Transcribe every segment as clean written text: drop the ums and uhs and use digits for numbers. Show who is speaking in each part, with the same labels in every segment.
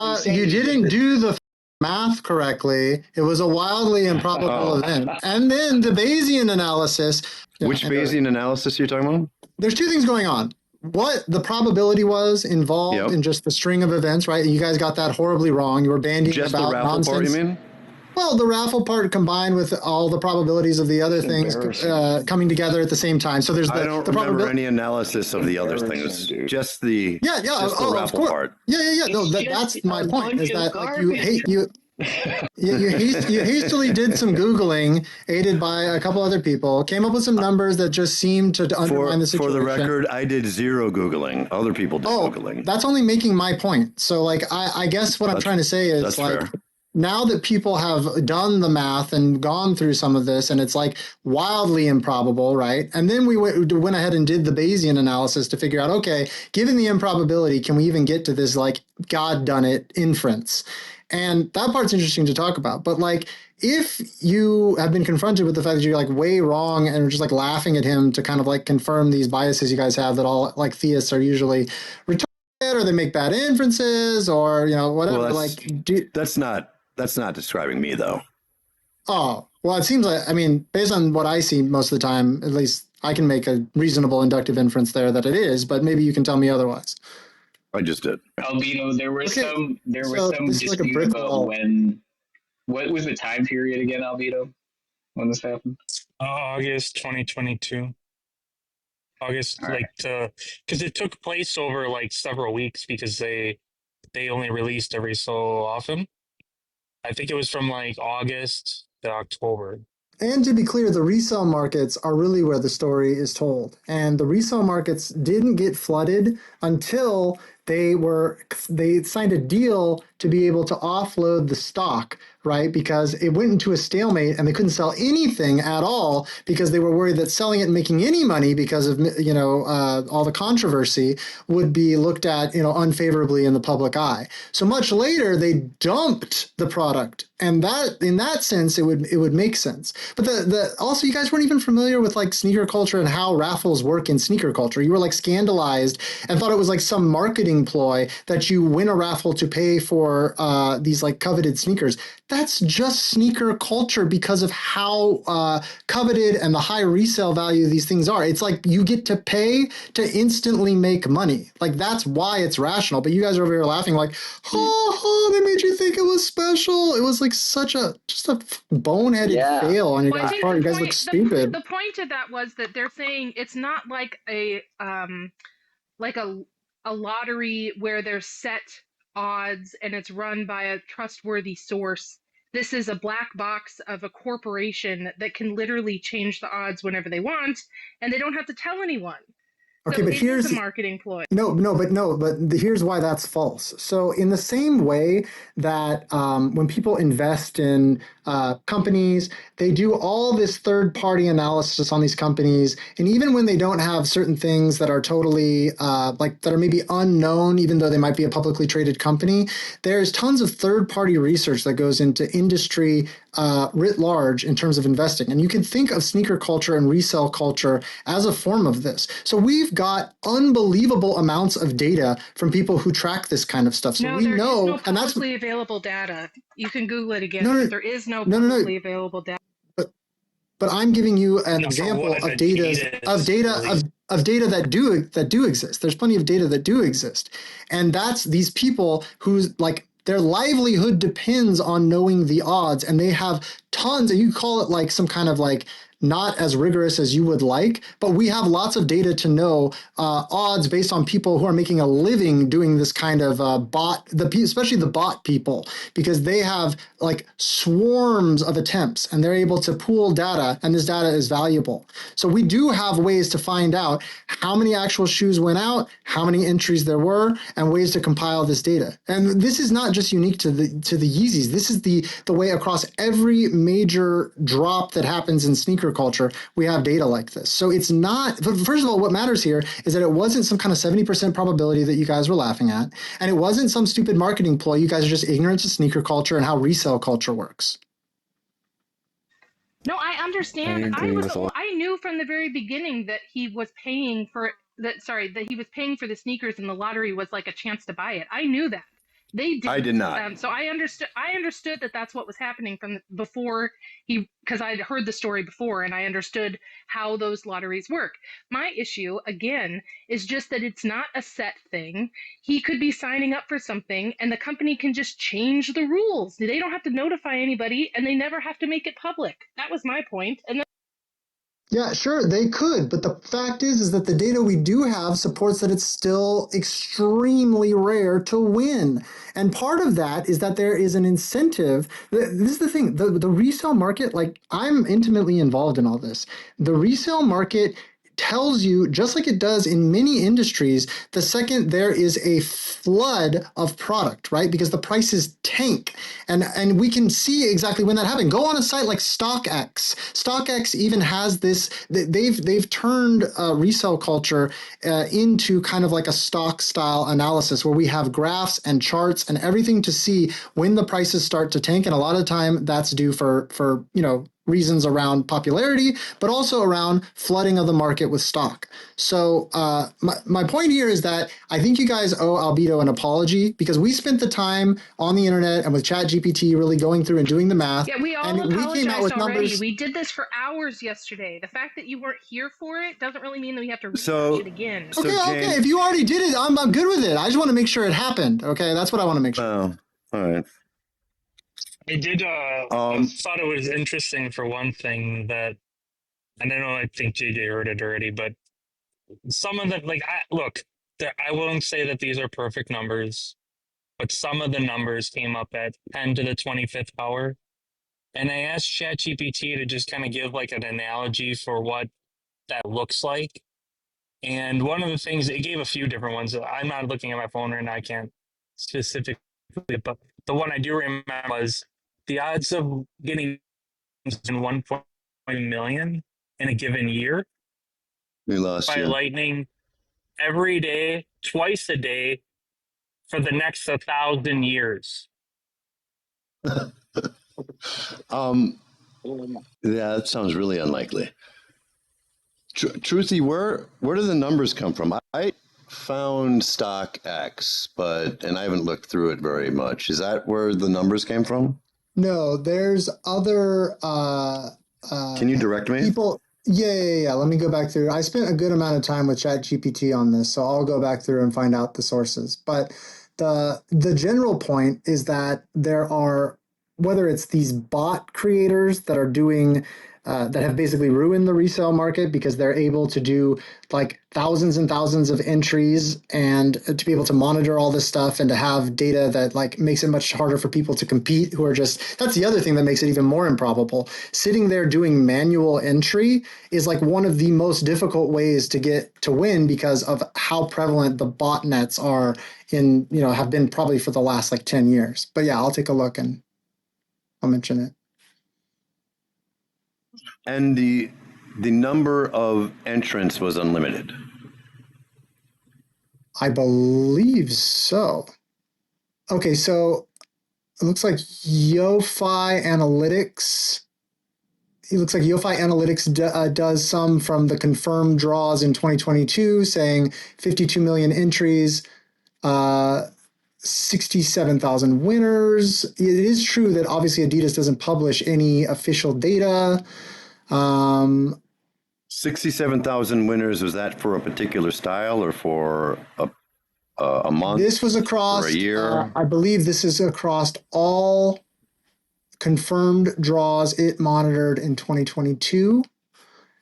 Speaker 1: You didn't do the math correctly. It was a wildly improbable event. And then the Bayesian analysis.
Speaker 2: Which Bayesian analysis are you talking about?
Speaker 1: There's two things going on. What the probability was involved in just the string of events, right? You guys got that horribly wrong. You were bandying
Speaker 2: just
Speaker 1: about
Speaker 2: the raffle
Speaker 1: nonsense.
Speaker 2: Part, you mean?
Speaker 1: Well, the raffle part combined with all the probabilities of the other things coming together at the same time. So there's
Speaker 2: I don't remember any analysis of the other things. Just the the raffle part.
Speaker 1: Yeah. No, that's my point. Is that like you hastily did some Googling, aided by a couple other people, came up with some numbers that just seemed to undermine the situation.
Speaker 2: For the record, I did zero Googling. Other people did Googling.
Speaker 1: That's only making my point. So, like, I guess what I'm trying to say is, like, fair. Now that people have done the math and gone through some of this, and it's like wildly improbable, right? And then we went ahead and did the Bayesian analysis to figure out, okay, given the improbability, can we even get to this like God done it inference? And that part's interesting to talk about. But like, if you have been confronted with the fact that you're like way wrong and are just like laughing at him to kind of like confirm these biases you guys have that all like theists are usually retarded, or they make bad inferences, or whatever. Well,
Speaker 2: that's not describing me, though.
Speaker 1: Oh, well, it seems like, I mean, based on what I see most of the time, at least I can make a reasonable inductive inference there that it is, but maybe you can tell me otherwise.
Speaker 2: I just did.
Speaker 3: Albino, there was some dispute like about what was the time period again, Albino, when this happened?
Speaker 4: August 2022. August, all like, because it took place over like several weeks because they only released every so often. I think it was from like August to October.
Speaker 1: And to be clear, the resale markets are really where the story is told. And the resale markets didn't get flooded until they signed a deal to be able to offload the stock, right? Because it went into a stalemate and they couldn't sell anything at all because they were worried that selling it and making any money because of all the controversy would be looked at unfavorably in the public eye. So much later they dumped the product, and that in that sense it would make sense. But also you guys weren't even familiar with like sneaker culture and how raffles work in sneaker culture. You were like scandalized and thought it was like some marketing ploy that you win a raffle to pay for these like coveted sneakers. That's just sneaker culture because of how coveted and the high resale value these things are. It's like you get to pay to instantly make money. Like that's why it's rational. But you guys are over here laughing like, they made you think it was special. It was like just a boneheaded fail on your guys' part. You guys look stupid.
Speaker 5: The point of that was that they're saying it's not like a lottery where there's set odds and it's run by a trustworthy source. This is a black box of a corporation that can literally change the odds whenever they want, and they don't have to tell anyone.
Speaker 1: Okay,
Speaker 5: so
Speaker 1: but here's
Speaker 5: a marketing ploy.
Speaker 1: But here's why that's false. So in the same way that when people invest in companies, they do all this third-party analysis on these companies, and even when they don't have certain things that are totally that are maybe unknown, even though they might be a publicly traded company, there's tons of third-party research that goes into industry writ large in terms of investing. And you can think of sneaker culture and resale culture as a form of this. So we've got unbelievable amounts of data from people who track this kind of stuff. So
Speaker 5: no,
Speaker 1: we
Speaker 5: there
Speaker 1: know,
Speaker 5: is no publicly available data. You can Google it again. But there is no publicly available data.
Speaker 1: But I'm giving you an example of data that do exist. There's plenty of data that do exist, and that's these people who's like their livelihood depends on knowing the odds, and they have tons. And you call it like some kind of like not as rigorous as you would like, but we have lots of data to know odds based on people who are making a living doing this kind of especially the bot people, because they have like swarms of attempts and they're able to pool data, and this data is valuable. So we do have ways to find out how many actual shoes went out, how many entries there were, and ways to compile this data. And this is not just unique to the Yeezys. This is the way across every major drop that happens in sneaker culture, we have data like this. So it's not, first of all, what matters here is that it wasn't some kind of 70% probability that you guys were laughing at, and it wasn't some stupid marketing ploy. You guys are just ignorant of sneaker culture and how resale culture works.
Speaker 5: No, I understand. I knew from the very beginning that he was paying for that he was paying for the sneakers and the lottery was like a chance to buy it. I knew that. They did.
Speaker 2: I did not.
Speaker 5: So I understood that that's what was happening from before because I'd heard the story before and I understood how those lotteries work. My issue again is just that it's not a set thing. He could be signing up for something and the company can just change the rules. They don't have to notify anybody and they never have to make it public. That was my point. And
Speaker 1: Yeah, sure, they could, but the fact is that the data we do have supports that it's still extremely rare to win. And part of that is that there is an incentive. This is the thing, the resale market, like I'm intimately involved in all this. The resale market tells you, just like it does in many industries, the second there is a flood of product, right? Because the prices tank. And we can see exactly when that happened. Go on a site like StockX. StockX even has this, they've turned resale culture into kind of like a stock style analysis where we have graphs and charts and everything to see when the prices start to tank. And a lot of the time that's due for reasons around popularity, but also around flooding of the market with stock. So my point here is that I think you guys owe Albedo an apology because we spent the time on the internet and with ChatGPT really going through and doing the math.
Speaker 5: yeah, we all
Speaker 1: and
Speaker 5: apologized
Speaker 1: we came out with
Speaker 5: already.
Speaker 1: numbers.
Speaker 5: We did this for hours yesterday. The fact that you weren't here for it doesn't really mean that we have to
Speaker 2: So-
Speaker 5: research it again.
Speaker 2: So,
Speaker 1: Okay,
Speaker 2: Jane-
Speaker 1: if you already did it, I'm good with it. I just want to make sure it happened. Okay, that's what I want to make sure.
Speaker 2: Oh, all right.
Speaker 4: I did thought it was interesting for one thing that, and I think JJ heard it already, but some of the I won't say that these are perfect numbers, but some of the numbers came up at 10 to the 25th power. And I asked ChatGPT to just kind of give like an analogy for what that looks like. And one of the things, it gave a few different ones. I'm not looking at my phone right now. I can't specifically, but the one I do remember was the odds of getting in 1.1 million in a given year
Speaker 2: We lost
Speaker 4: by
Speaker 2: you.
Speaker 4: lightning every day, twice a day for the next 1,000 years.
Speaker 2: Yeah, that sounds really unlikely. Truthy, where do the numbers come from? I found StockX, and I haven't looked through it very much. Is that where the numbers came from?
Speaker 1: No, there's other
Speaker 2: Can you direct me?
Speaker 1: people. Yeah. Let me go back through. I spent a good amount of time with ChatGPT on this, so I'll go back through and find out the sources. But the general point is that there are, whether it's these bot creators that are doing that have basically ruined the resale market because they're able to do like thousands and thousands of entries and to be able to monitor all this stuff and to have data that like makes it much harder for people to compete who are just, that's the other thing that makes it even more improbable. Sitting there doing manual entry is like one of the most difficult ways to get to win because of how prevalent the botnets are in, have been probably for the last like 10 years. But yeah, I'll take a look and I'll mention it.
Speaker 2: And the number of entrants was unlimited.
Speaker 1: I believe so. Okay, so it looks like YoFi Analytics. It looks like YoFi Analytics does some from the confirmed draws in 2022, saying 52 million entries, 67,000 winners. It is true that obviously Adidas doesn't publish any official data.
Speaker 2: 67,000 winners. Was that for a particular style or for a month?
Speaker 1: This was across
Speaker 2: or a year.
Speaker 1: I believe this is across all confirmed draws it monitored in 2022.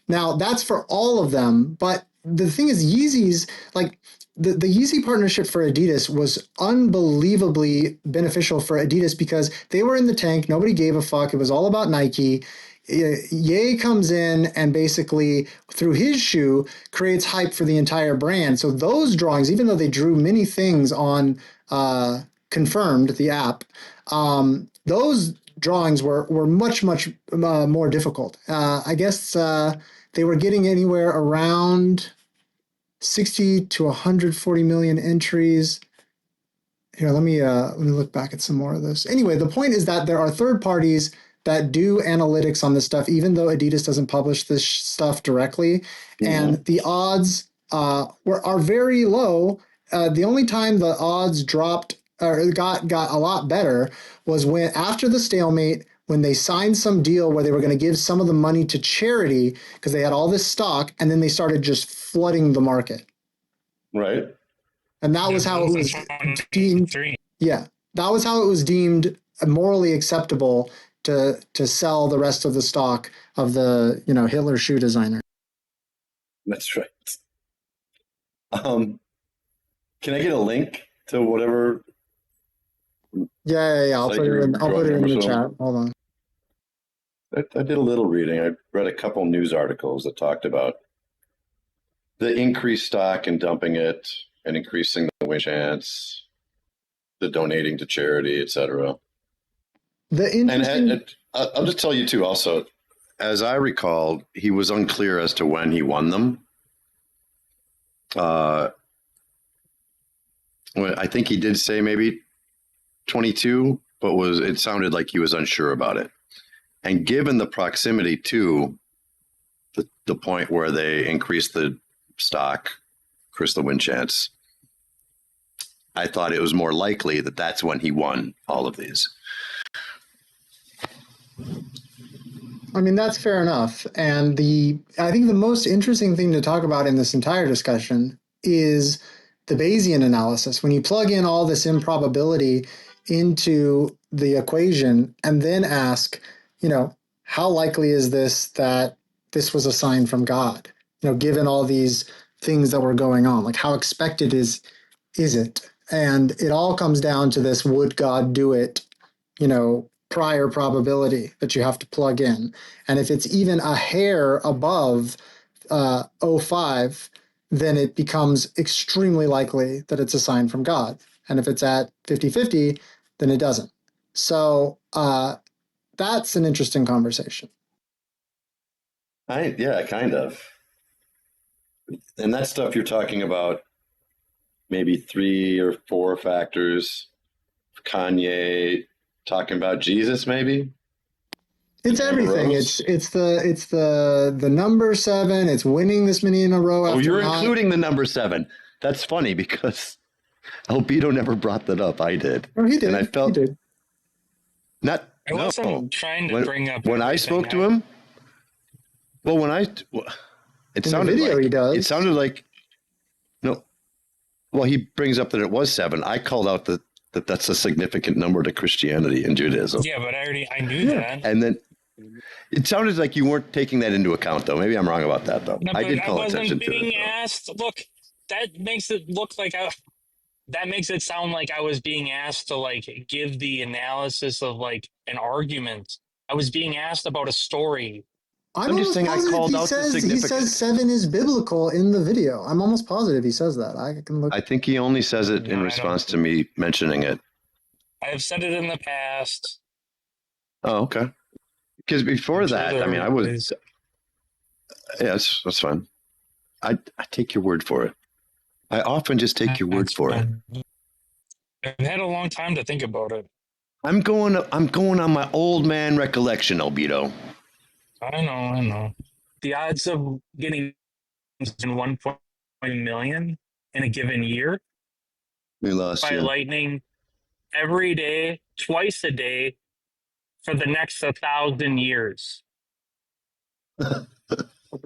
Speaker 1: Now that's for all of them, but the thing is Yeezy's like the Yeezy partnership for Adidas was unbelievably beneficial for Adidas because they were in the tank. Nobody gave a fuck. It was all about Nike. Ye comes in and basically through his shoe creates hype for the entire brand. So those drawings, even though they drew many things on Confirmed, the app, those drawings were much more difficult. I guess they were getting anywhere around 60 to 140 million entries. Here, let me look back at some more of this. Anyway, the point is that there are third parties that do analytics on this stuff, even though Adidas doesn't publish this stuff directly. Mm-hmm. And the odds are very low. The only time the odds dropped or got a lot better was when after the stalemate, when they signed some deal where they were going to give some of the money to charity because they had all this stock, and then they started just flooding the market.
Speaker 2: Right.
Speaker 1: And that was how it was deemed. Yeah, that was how it was deemed morally acceptable to sell the rest of the stock of the Hitler shoe designer.
Speaker 2: That's right. Can I get a link to whatever?
Speaker 1: Yeah. I'll put it in the chat. Hold on.
Speaker 2: I did a little reading. I read a couple news articles that talked about the increased stock and dumping it and increasing the win chance, the donating to charity, etc. And I'll just tell you too, also, as I recall, he was unclear as to when he won them. I think he did say maybe 22, but it sounded like he was unsure about it. And given the proximity to the point where they increased the stock, increased the win chance, I thought it was more likely that that's when he won all of these.
Speaker 1: I mean, that's fair enough. And I think the most interesting thing to talk about in this entire discussion is the Bayesian analysis. When you plug in all this improbability into the equation and then ask, how likely is this that this was a sign from God? Given all these things that were going on, like how expected is it? And it all comes down to this: would God do it? Prior probability that you have to plug in. And if it's even a hair above 0.05, then it becomes extremely likely that it's a sign from God. And if it's at 50-50, then it doesn't. So that's an interesting conversation.
Speaker 2: Yeah, kind of. And that stuff you're talking about, maybe 3 or 4 factors. Kanye talking about Jesus, maybe.
Speaker 1: It's everything. It's the number 7. It's winning this many in a row.
Speaker 2: Oh, you're including the number 7. That's funny because Albedo never brought that up. I did.
Speaker 1: Oh, he did.
Speaker 2: And I felt
Speaker 1: he did.
Speaker 2: Not.
Speaker 4: I wasn't trying to bring up
Speaker 2: when I spoke to him. Well, it
Speaker 1: in
Speaker 2: sounded
Speaker 1: the video
Speaker 2: like
Speaker 1: he does.
Speaker 2: It sounded like no. Well, he brings up that it was 7. I called out that that's a significant number to Christianity and Judaism.
Speaker 4: Yeah, but I knew that.
Speaker 2: And then it sounded like you weren't taking that into account, though. Maybe I'm wrong about that, though.
Speaker 4: No,
Speaker 2: I did call attention to it.
Speaker 4: I wasn't being asked. Look, that makes it look like that makes it sound like I was being asked to give the analysis of an argument. I was being asked about a story.
Speaker 1: I'm just saying I called out the significance. He says 7 is biblical in the video. I'm almost positive he says that. I can look.
Speaker 2: I think he only says it in response to me mentioning it.
Speaker 4: I have said it in the past.
Speaker 2: Oh, okay. Because before that, I was. Yeah, that's fine. I take your word for it. I often just take your word for it.
Speaker 4: I've had a long time to think about it.
Speaker 2: I'm going on my old man recollection, Albedo.
Speaker 4: I know. The odds of getting in 1 million in a given year
Speaker 2: we lost
Speaker 4: by lightning every day, twice a day, for the next 1,000 years.